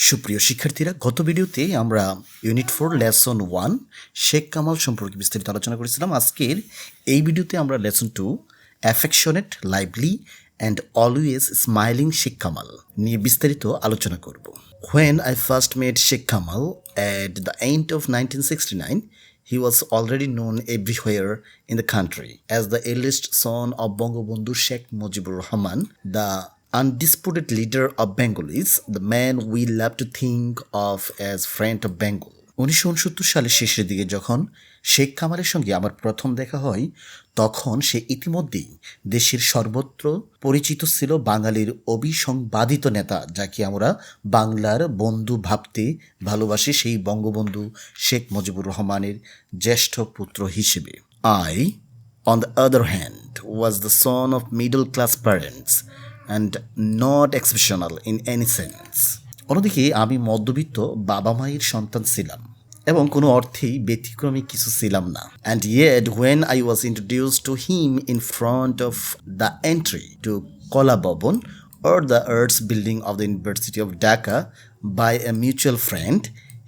সুপ্রিয় শিক্ষার্থীরা, গত ভিডিওতে আমরা ইউনিট 4 লেসন 1 শেখ কামাল সম্পর্কে বিস্তারিত আলোচনা করেছিলাম। আজকের এই ভিডিওতে আমরা lesson 2 affectionate, lively and always smiling Sheikh Kamal নিয়ে বিস্তারিত আলোচনা করব। When I first met Sheikh Kamal at the end of 1969, he was already known everywhere in the country as the eldest son of Bangabandhu Sheikh Mujibur Rahman, the undisputed leader of Bengalis, the man we love to think of as friend of Bengal. 1969 সালের শেষের দিকে যখন শেখ কামালের সঙ্গে আমার প্রথম দেখা হয়, তখন সে ইতিমধ্যেই দেশের সর্বত্র পরিচিত ছিল বাঙালির অবিসংবাদিত নেতা, যাকে আমরা বাংলার বন্ধু ভাবতে ভালোবাসি, সেই বঙ্গবন্ধু শেখ মুজিবুর রহমানের জ্যেষ্ঠ পুত্র হিসেবে। I, on the other hand, was the son of middle class parents and not exceptional in any sense. অন্যদিকে আমি মধ্যবিত্ত বাবা মায়ের সন্তান ছিলাম এবং কোনো অর্থেই ব্যতিক্রমী কিছু ছিলাম না। And yet when I was introduced to him in front of the entry to Kola Bhavan or the Arts Building of the University of Dhaka by a mutual friend,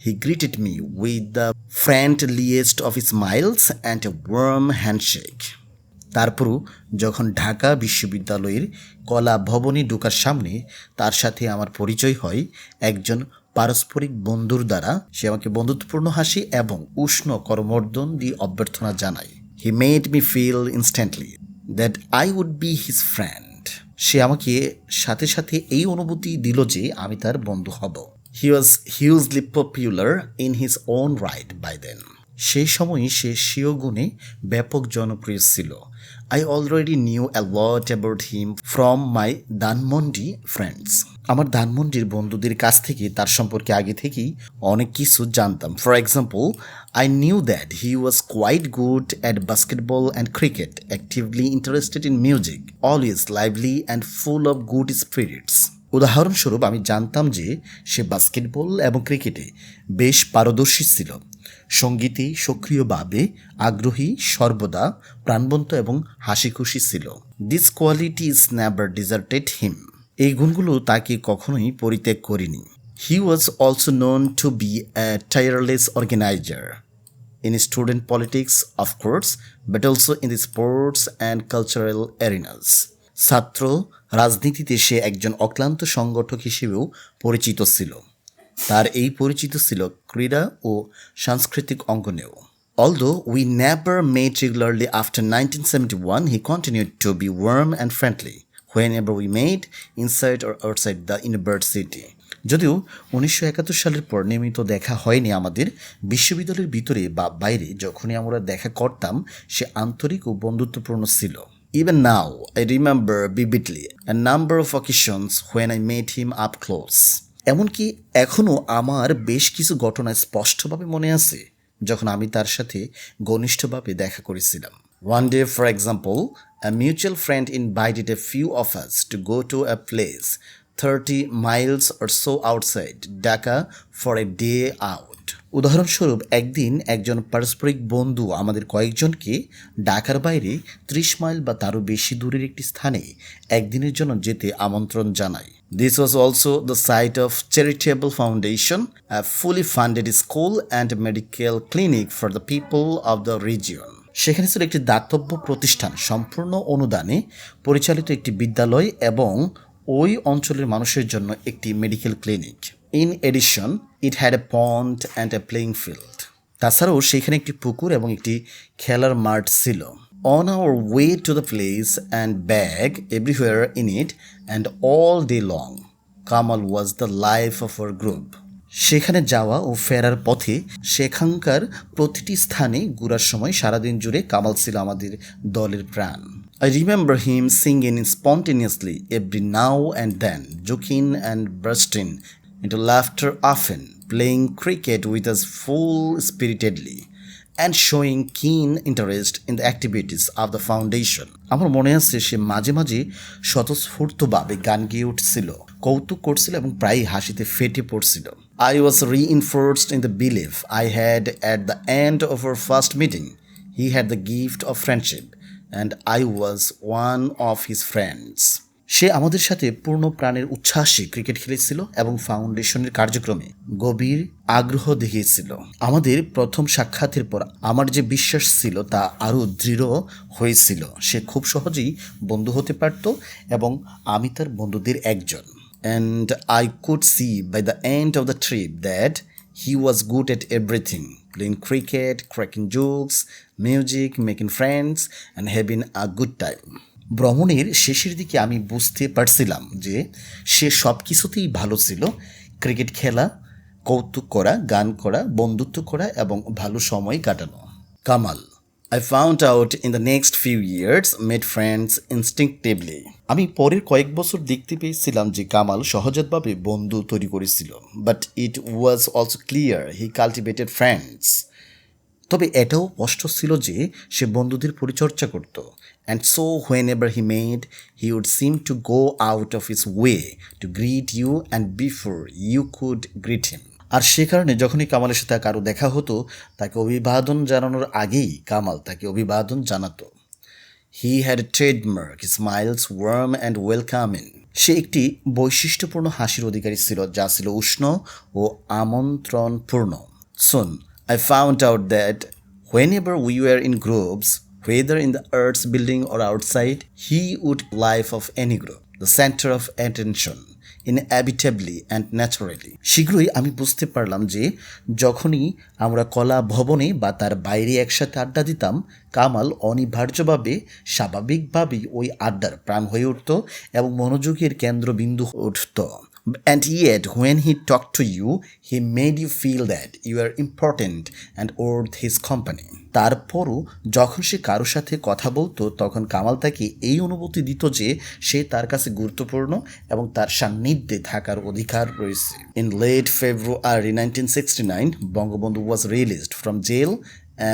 he greeted me with the friendliest of smiles and a warm handshake. তারপরও যখন ঢাকা বিশ্ববিদ্যালয়ের কলা ভবনে ঢোকার সামনে তার সাথে আমার পরিচয় হয় একজন পারস্পরিক বন্ধুর দ্বারা, সে আমাকে বন্ধুত্বপূর্ণ হাসি এবং উষ্ণ করমর্দন দিয়ে অভ্যর্থনা জানায়। He made me feel instantly that I would be his friend. সে আমাকে সাথে সাথে এই অনুভূতি দিল যে আমি তার বন্ধু হব। He was hugely popular in his own right by then. সেই সময়ই সে স্বীয় গুণে ব্যাপক জনপ্রিয় ছিল। I already knew a lot about him from my Dhanmondi friends. আমার ধানমন্ডির বন্ধুদের কাছ থেকে তার সম্পর্কে আগে থেকেই অনেক কিছু জানতাম। For example, I knew that he was quite good at basketball and cricket, actively interested in music, always lively and full of good spirits. উদাহরণস্বরূপ আমি জানতাম যে সে বাস্কেটবল এবং ক্রিকেটে বেশ পারদর্শী ছিল, সঙ্গীতে সক্রিয়ভাবে আগ্রহী, সর্বদা প্রাণবন্ত এবং হাসি খুশি ছিল। These qualities never deserted him. এই গুণগুলো তাকে কখনোই পরিত্যাগ করেনি। He was also known to be a tireless organiser in student politics, of course, but also in the sports and cultural arenas. ছাত্র রাজনীতিতে সে একজন অক্লান্ত সংগঠক হিসেবেও পরিচিত ছিল। তার এই পরিচিত ছিল ক্রীড়া ও সাংস্কৃতিক অঙ্গনেও। Although we never met regularly after 1971, he continued to be warm and friendly whenever we met, inside or outside the university. যদিও 1971 সালের পর নিয়মিত দেখা হয়নি আমাদের, বিশ্ববিদ্যালয়ের ভিতরে বা বাইরে যখনই আমরা দেখা করতাম সে আন্তরিক ও বন্ধুত্বপূর্ণ ছিল। Even now, I remember vividly a number of occasions when I met him up close. এমনকি এখনও আমার বেশ কিছু ঘটনা স্পষ্টভাবে মনে আছে যখন আমি তার সাথে ঘনিষ্ঠভাবে দেখা করেছিলাম। One day, for example, a mutual friend invited a few of us to go to a place 30 miles or so outside Dhaka for a day out. উদাহরণস্বরূপ একদিন একজন পারস্পরিক বন্ধু আমাদের কয়েকজনকে ঢাকার বাইরে 30 মাইল বা তারও বেশি দূরের একটি স্থানে একদিনের জন্য যেতে আমন্ত্রণ জানায়। This was also the site of Charitable Foundation, a fully funded school and medical clinic for the people of the region. সেখানে ছিল একটি দাতব্য প্রতিষ্ঠান, সম্পূর্ণ অনুদানে পরিচালিত একটি বিদ্যালয় এবং ওই অঞ্চলের মানুষের জন্য একটি medical clinic. In addition, it had a pond and a playing field. তাছাড়াও সেখানে একটি পুকুর এবং একটি খেলার মাঠ ছিল। On our way to the place and back, everywhere in it and all day long, Kamal was the life of our group. সেখানে যাওয়া ও ফেরার পথে সেখানকার প্রতিটি স্থানে ঘোরার সময় সারাদিন জুড়ে কামাল ছিল আমাদের দলের প্রাণ। I remember him singing spontaneously every now and then, joking and bursting into laughter often, playing cricket with us full-spiritedly, and showing keen interest in the activities of the foundation. আমার মনে আছে সে মাঝে মাঝে স্বতঃস্ফূর্তভাবে গান গেয়ে উঠছিল, কৌতুক করছিল এবং প্রায় হাসিতে ফেটে পড়ছিল। I was reinforced in the belief I had at the end of our first meeting. He had the gift of friendship, and I was one of his friends. সে আমাদের সাথে পূর্ণ প্রাণের উচ্ছ্বাসে ক্রিকেট খেলেছিল এবং ফাউন্ডেশনের কার্যক্রমে গভীর আগ্রহ দেখিয়েছিল। আমাদের প্রথম সাক্ষাতের পর আমার যে বিশ্বাস ছিল তা আরও দৃঢ় হয়েছিল। সে খুব সহজেই বন্ধু হতে পারত এবং আমি তার বন্ধুদের একজন। And I could see by the end of the trip that he was good at everything, playing cricket, cracking jokes, music, making friends, and having a good time. ভ্রমণের শেষের দিকে আমি বুঝতে পারছিলাম যে সে সব কিছুতেই ভালো ছিল, ক্রিকেট খেলা, কৌতুক করা, গান করা, বন্ধুত্ব করা এবং ভালো সময় কাটানো। Kamal, I found out in the next few years made friends instinctively. আমি পরের কয়েক বছর দেখতে পেয়েছিলাম যে কামাল সহজাতভাবে বন্ধু তৈরি করেছিল, but it was also clear he cultivated friends. তবে এটাও স্পষ্ট ছিল যে সে বন্ধুদের পরিচর্যা করত। And so whenever he made, he would seem to go out of his way to greet you and before you could greet him. আর সে কারণে যখনই কামালের সাথে কারো দেখা হতো তাকে অভিবাদন জানানোর আগেই কামাল তাকে অভিবাদন জানাতো। He had a trademark, his smiles warm and welcoming. সে একটি বৈশিষ্ট্যপূর্ণ হাসির অধিকারী ছিল যা ছিল উষ্ণ ও আমন্ত্রণপূর্ণ। Soon I found out that whenever we were in groups, whether in the arts building or outside, he would life of any group, the center of attention, inevitably and naturally. শীঘ্রই আমি বুঝতে পারলাম যে যখনই আমরা কলা ভবনে বা তার বাইরে একসাথে আড্ডা দিতাম, কামাল অনিবার্যভাবে স্বাভাবিকভাবেই ওই আড্ডার প্রাণ হয়ে উঠত এবং মনোযোগের কেন্দ্রবিন্দু উঠত। And yet, when he talked to you, he made you feel that you are important and worth his company. তারপরও যখন সে কারোর সাথে কথা বলতো তখন কামাল তাকে এই অনুভূতি দিত যে সে তার কাছে গুরুত্বপূর্ণ এবং তার সান্নিধ্যে থাকার অধিকার রয়েছে। In late February 1969, Bangabandhu was released from jail,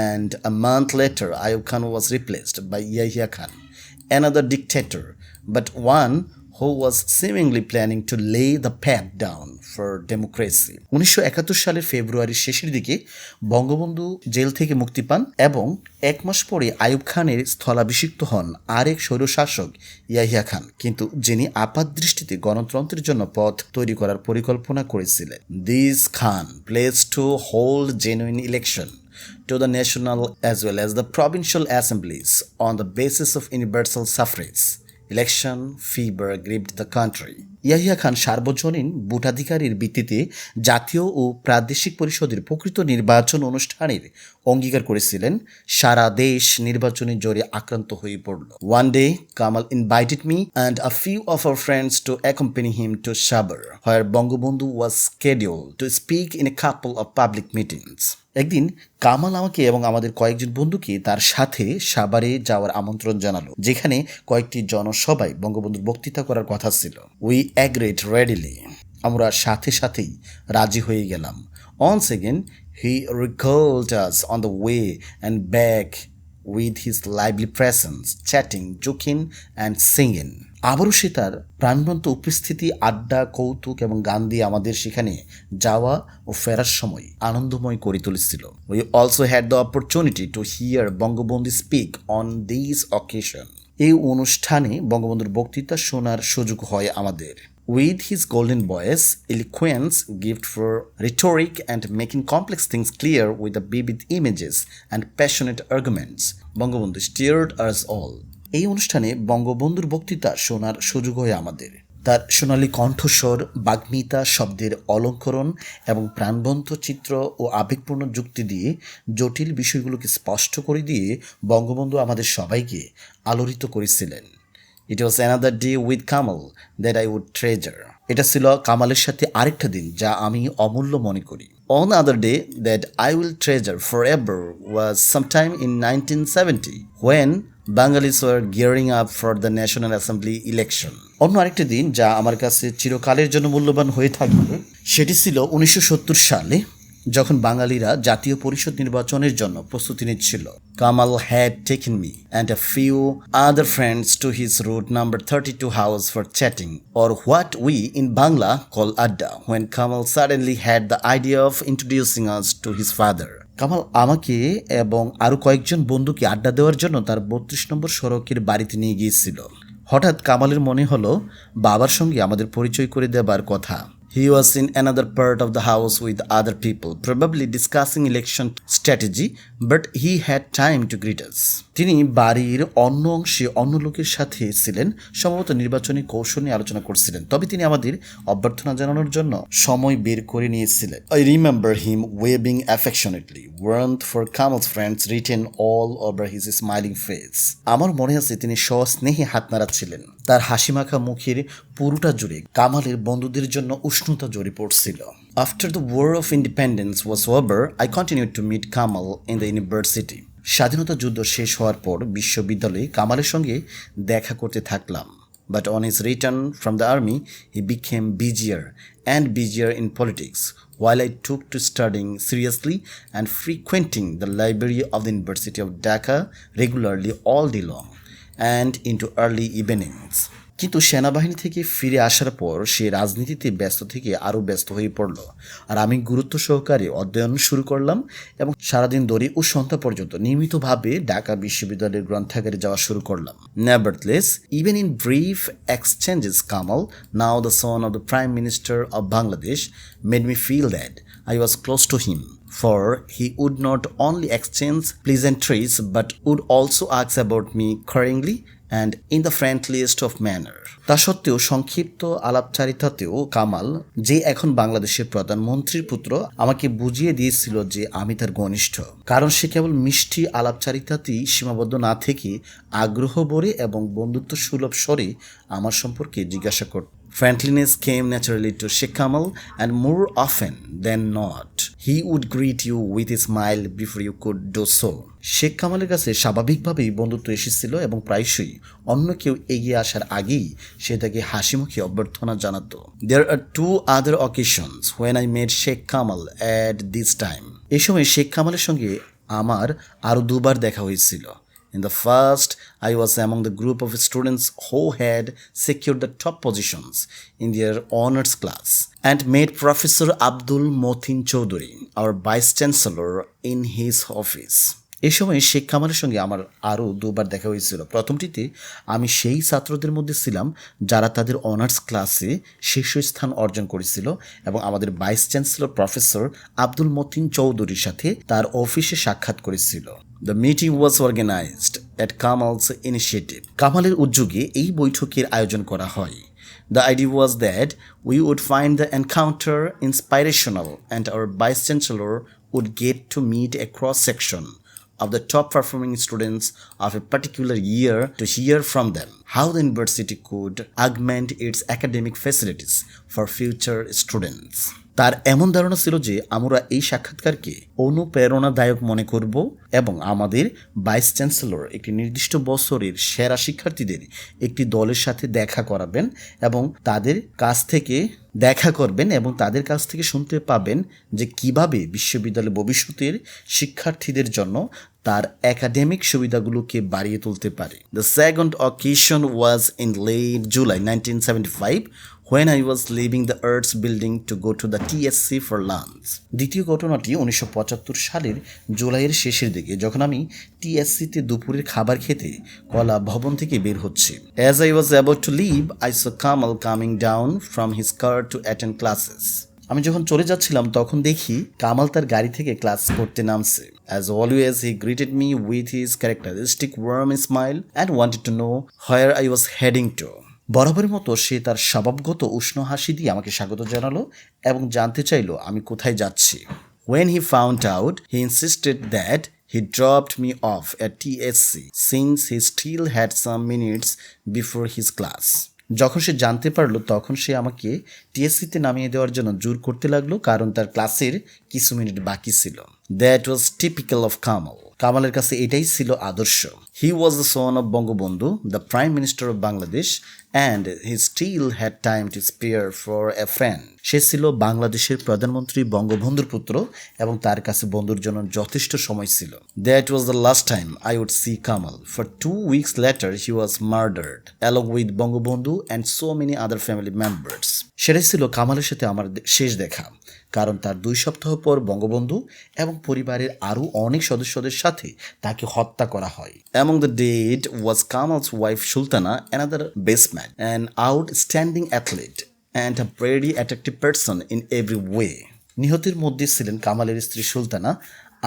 and a month later, Ayub Khan was replaced by Yahya Khan, another dictator, but one who was seemingly planning to lay the path down for democracy. 1971 সালের ফেব্রুয়ারির শেষের দিকে Bangabandhu jail থেকে মুক্তি পান এবং এক মাস পরে আইয়ুব খানের স্থলাভিষিক্ত হন আরেক স্বৈরশাসক ইয়াহিয়া খান, কিন্তু যিনি আপাতদৃষ্টিতে গণতন্ত্রের জন্য পথ তৈরি করার পরিকল্পনা করেছিলেন। This Khan pledged to hold genuine election to the national as well as the provincial assemblies on the basis of universal suffrage. Election fever gripped the country. Yahya Khan সার্বজনীন ভোটাধিকারের ভিত্তিতে জাতীয় ও প্রাদেশিক পরিষদের প্রকৃত নির্বাচন অনুষ্ঠানের অঙ্গীকার করেছিলেন। সারা দেশ নির্বাচনী জ্বরে আক্রান্ত হয়ে পড়ল। One day, Kamal invited me and a few of our friends to accompany him to Sabar, where Bangabandhu was scheduled to speak in a couple of public meetings. একদিন কামাল আমাকে এবং আমাদের কয়েকজন বন্ধুকে তার সাথে সাভারে যাওয়ার আমন্ত্রণ জানালো, যেখানে কয়েকটি জনসভায় বঙ্গবন্ধুর বক্তৃতা করার কথা ছিল। উই অ্যাগ্রিড রেডিলি, আমরা সাথে সাথেই রাজি হয়ে গেলাম। Once again, he recalled us on the way and back with his lively presence, chatting, joking and singing. আবারও সে তার প্রাণবন্ত উপস্থিতি, আড্ডা, কৌতুক এবং গান দিয়ে আমাদের সেখানে যাওয়া ও ফেরার সময় আনন্দময় করে তুলেছিল। We also had the opportunity to hear Bangabandhu speak on these occasions. এই অনুষ্ঠানে বঙ্গবন্ধুর বক্তৃতা শোনার সুযোগ হয় আমাদের। With his golden voice, eloquence, gift for rhetoric, and making complex things clear with the vivid images and passionate arguments, Bangabandhu stirred us all. এই অনুষ্ঠানে বঙ্গবন্ধুর বক্তৃতা শোনার সুযোগ হয় আমাদের। তার সোনালী কণ্ঠস্বর, বাগ্মিতা, শব্দের অলঙ্করণ এবং প্রাণবন্ত চিত্র ও আবেগপূর্ণ যুক্তি দিয়ে জটিল বিষয়গুলোকে স্পষ্ট করে দিয়ে বঙ্গবন্ধু আমাদের সবাইকে আলোড়িত করেছিলেন। It was another day with Kamal that I would treasure. এটা ছিল কামালের সাথে আরেকটা দিন যা আমি অমূল্য মনে করি। Another day that I will treasure forever was sometime in 1970 when Bengalis were gearing up for the National Assembly election. অন্য আরেকটা দিন যা আমার কাছে চিরকালের জন্য মূল্যবান হয়ে থাকবে সেটি ছিল 1970 সালে যখন বাঙালিরা জাতীয় পরিষদ নির্বাচনের জন্য প্রস্তুতি নিচ্ছিল। Kamal had taken me and a few other friends to his route number 32 house for chatting, or what we in Bangla call adda, when Kamal suddenly had the idea of introducing us to his father. Kamal আমাকে এবং আরো কয়েকজন বন্ধুকে আড্ডা দেওয়ার জন্য তার 32 নম্বর সড়কের বাড়িতে নিয়ে গিয়েছিল। হঠাৎ কামালের মনে হলো বাবার সঙ্গে আমাদের পরিচয় করে দেবার কথা। He was in another part of the house with other people, probably discussing election strategy, but he had time to greet us. তিনি বাড়ির অন্য অংশে অন্য লোকের সাথে ছিলেন, সম্ভবত নির্বাচনী কৌশল নিয়ে আলোচনা করছিলেন, তবে তিনি আমাদের অভ্যর্থনা জানানোর জন্য সময় বের করে নিয়েছিলেন। I remember him waving affectionately, warmth for Kamal's friends written all over his smiling face. আমার মনে আছে তিনি সস্নেহে হাত নাড়াচ্ছিলেন, তার হাসিমাখা মুখের পুরোটা জুড়ে কামালের বন্ধুদের জন্য উষ্ণতা জড়ে পড়ছিল। After the War of Independence was over, I continued to meet Kamal in the university. স্বাধীনতা যুদ্ধ শেষ হওয়ার পর বিশ্ববিদ্যালয়ে কামালের সঙ্গে দেখা করতে থাকলাম। But on his return from the army, he became busier and busier in politics, while I took to studying seriously and frequenting the library of the University of Dhaka regularly all day long and into early evenings. কিন্তু সেনাবাহিনী থেকে ফিরে আসার পর সে রাজনীতিতে ব্যস্ত থেকে আরও ব্যস্ত হয়ে পড়ল, আর আমি গুরুত্ব সহকারে অধ্যয়ন শুরু করলাম এবং সারাদিন ধরে ও সন্ধ্যা পর্যন্ত নিয়মিতভাবে ঢাকা বিশ্ববিদ্যালয়ের গ্রন্থাগারে যাওয়া শুরু করলাম। Nevertheless, even in brief exchanges, Kamal, now the son of the Prime Minister of Bangladesh, made me feel that I was close to him. For he would not only exchange pleasantries but would also ask about me caringly and in the friendliest of manner. তা সত্ত্বেও সংক্ষিপ্ত আলাপচারিতাতেও কামাল, যে এখন বাংলাদেশের প্রধানমন্ত্রীর পুত্র, আমাকে বুঝিয়ে দিয়েছিল যে আমি তার ঘনিষ্ঠ, কারণ সে কেবল মিষ্টি আলাপচারিতাতেই সীমাবদ্ধ না থেকে আগ্রহ ভরে এবং বন্ধুত্ব সুলভ স্বরে আমার সম্পর্কে জিজ্ঞাসা করত। Friendliness came naturally to Sheikh Kamal, and more often than not, he would greet you with a smile before you could do so. Sheikh কামালের কাছে স্বাভাবিকভাবেই বন্ধুত্ব এসেছিল এবং প্রায়শই অন্য কেউ এগিয়ে আসার আগেই সে তাকে হাসি মুখে অভ্যর্থনা জানাতো। There are two other occasions when I met Sheikh Kamal at this time. এই সময় শেখ কামালের সঙ্গে আমার আরও দুবার দেখা হয়েছিল। In the first, I was among the group of students who had secured the top positions in their honors class and met Professor Abdul Motin Choudhury, our Vice Chancellor, in his office. এই সময় শেখ কামালের সঙ্গে আমার আরও দুবার দেখা হয়েছিল। প্রথমটিতে আমি সেই ছাত্রদের মধ্যে ছিলাম যারা তাদের অনার্স ক্লাসে শীর্ষস্থান অর্জন করেছিল এবং আমাদের vice chancellor professor Abdul Matin চৌধুরীর সাথে তার অফিসে সাক্ষাৎ করেছিল। The meeting was organized at Kamal's initiative. কামালের উদ্যোগে এই বৈঠকের আয়োজন করা হয়। The idea was that we would find the encounter inspirational and our vice chancellor would get to meet a cross-section of the top performing students of a particular year to hear from them how the university could augment its academic facilities for future students. তার এমন ধারণা ছিল যে আমরা এই সাক্ষাৎকারকে অনুপ্রেরণাদায়ক মনে করব এবং আমাদের ভাইস চ্যান্সেলর একটি নির্দিষ্ট বছরের সেরা শিক্ষার্থীদের একটি দলের সাথে দেখা করাবেন এবং তাদের কাছ থেকে শুনতে পাবেন যে কিভাবে বিশ্ববিদ্যালয় ভবিষ্যতের শিক্ষার্থীদের জন্য তার একাডেমিক সুবিধাগুলোকে বাড়িয়ে তুলতে পারে। The second occasion was in late July 1975 when I was leaving the Arts building to go to the TSC for lunch. দ্বিতীয় ঘটনাটি 1975 সালের জুলাইয়ের শেষের দিকে, যখন আমি টিএসসিতে দুপুরের খাবার খেতে কলা ভবন থেকে বের হচ্ছি। As I was about to leave, I saw Kamal coming down from his car to attend classes. আমি যখন চলে যাচ্ছিলাম তখন দেখি কামাল তার গাড়ি থেকে ক্লাস করতে নামছে। As always, he greeted me with his characteristic warm smile and wanted to know where I was heading to. বরাবরের মতো সে তার স্বভাবগত উষ্ণ হাসি দিয়ে আমাকে স্বাগত জানালো এবং জানতে চাইলো আমি কোথায় যাচ্ছি। When he found out, he insisted that he dropped me off at TSC since he still had some minutes before his class. যখন সে জানতে পারলো তখন সে আমাকে টিএসসিতে নামিয়ে দেওয়ার জন্য জোর করতে লাগলো, কারণ তার ক্লাসের কিছু মিনিট বাকি ছিল। That was typical of Kamal. কামালের কাছে এটাই ছিল আদর্শ। He was the son of Bangabandhu, the Prime Minister of Bangladesh, and he still had time to spare for a friend. সে ছিল বাংলাদেশের প্রধানমন্ত্রী বঙ্গবন্ধুর পুত্র এবং তার কাছে বন্ধুর জন্য যথেষ্ট সময় ছিল। That was the last time I would see Kamal. For 2 weeks later, he was murdered, along with Bangabandhu and so many other family members. সেটাই ছিল কামালের সাথে আমার শেষ দেখা। কারণ তার 2 সপ্তাহ পর বঙ্গবন্ধু এবং পরিবারের আরও অনেক সদস্যদের সাথে তাকে হত্যা করা হয়। Among the dead was Kamal's wife Sultana, another baseman, an outstanding athlete and a very attractive person in every way. নিহতের মধ্যে ছিলেন কামালের স্ত্রী সুলতানা,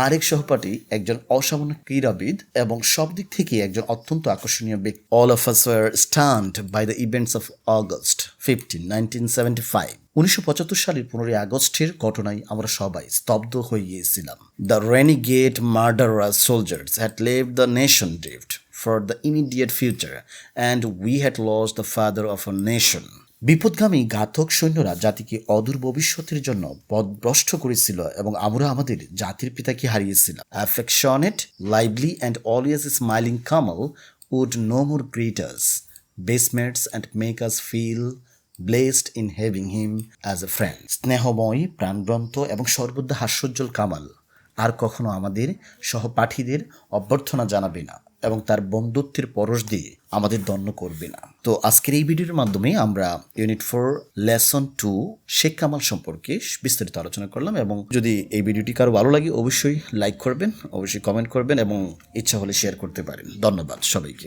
আরেক সহপাঠী একজন অসামান্য ক্রীড়াবিদ এবং সব দিক থেকে একজন অত্যন্ত আকর্ষণীয় ব্যক্তি। All of us were stunned by the events of August 15, 1975. 1975 সালের 15 আগস্টের ঘটনায় আমরা সবাই স্তব্ধ হয়ে গিয়েছিলাম। The renegade murderous soldiers had left the nation drift for the immediate future and we had lost the father of our nation. বিপদগামী ঘাতক সৈন্যরা জাতিকে অদূর ভবিষ্যতের জন্য পথভ্রষ্ট করেছিল এবং আমরা আমাদের জাতির পিতাকে হারিয়েছিলাম। Affectionate, lively and always smiling Kamal would no more greet us, basemates and make us feel blessed in having him as a friend. স্নেহময়, প্রাণবন্ত এবং সর্বদা হাস্যোজ্জ্বল কামাল আর কখনো আমাদের সহপাঠীদের অভ্যর্থনা জানাবে না এবং তার বন্ধুত্বের পরশ দিয়ে আমাদের দণ্ড করবে না। তো আজকের এই ভিডিওর মাধ্যমে আমরা ইউনিট 4 লেসন 2 শেখ কামাল সম্পর্কে বিস্তারিত আলোচনা করলাম এবং যদি এই ভিডিওটি কারো ভালো লাগে অবশ্যই লাইক করবেন, অবশ্যই কমেন্ট করবেন এবং ইচ্ছা হলে শেয়ার করতে পারেন। ধন্যবাদ সবাইকে।